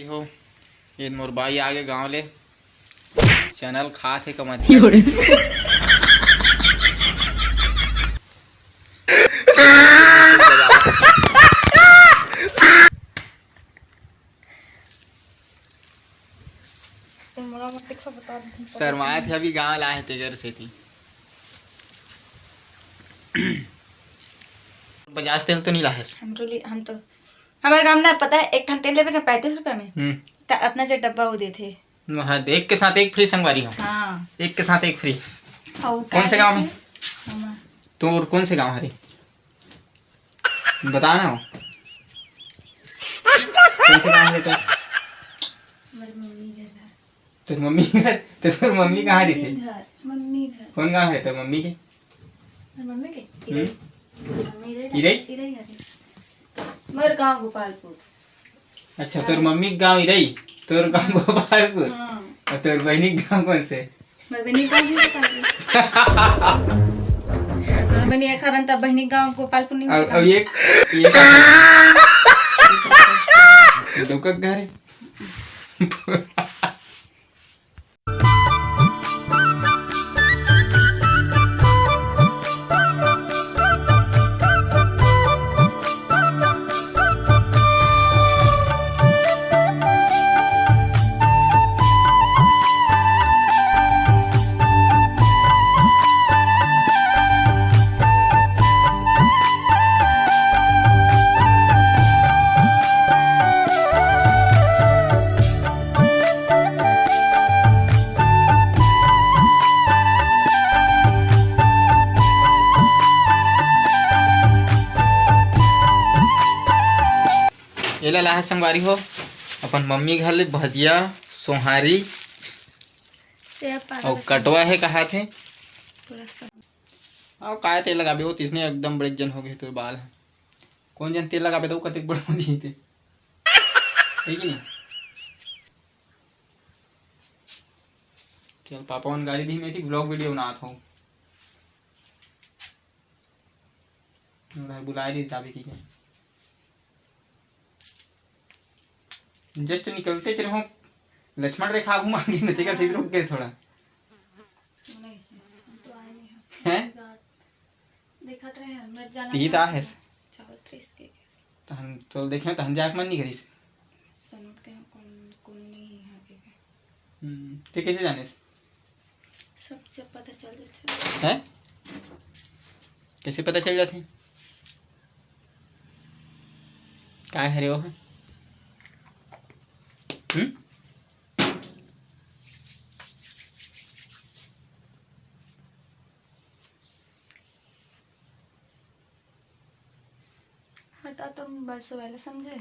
हो ये मोर बाई आगे गाँव ले चैनल खास है कमत शर्माए थे अभी गाँव लाए थे घर से थी। बजाज तेल तो नहीं लाए हम तो हमारे गाँव में पता है एक ठन तेल लेवे ना 35 रुपए में अपना जो डब्बा वो देते। हाँ एक के साथ एक फ्री संगवारी हो। हाँ एक के साथ एक फ्री। कौन से गांव में तो और कौन से गांव है बताना हो कौन से गांव है तो मम्मी घर तो मम्मी कहाँ रही थी कौन गांव है तो मम्मी के मेरे गाँव गोपालपुर। अच्छा तोर मम्मी गाँव इरई तोर गाँव गोपालपुर और तोर बहनी गाँव कौन से बहनी कारण बहनी गाँव गोपालपुर नहीं और ये दुका घर है एला लाहे संगवारी हो अपन मम्मी घर ले भजिया सोहारी और कटवा है कहा थे और काय तेल लगाबे हो तिसने एकदम बड़े जन हो गए तो बाल है कौन जन तेल लगाबे तो कतेक बड़ हो गई थे है कि नहीं। चल पापा उन गाड़ी दी मैं थी ब्लॉग वीडियो बना था बुलाए रही जाबे की जस्ट निकलते चले हो लक्ष्मण रेखा घुमा के नते का सही रुक गए थोड़ा हैं देखत रहे मैं जाना ती ता है चावल 30 के तहन तो देखे तहन जाक मन नहीं करी सनत के कौन नहीं यहां के ते कैसे जाने सब पता चल जाते हैं कैसे पता चल जाते काय हरे हो हटा तुम बस वाला समझे।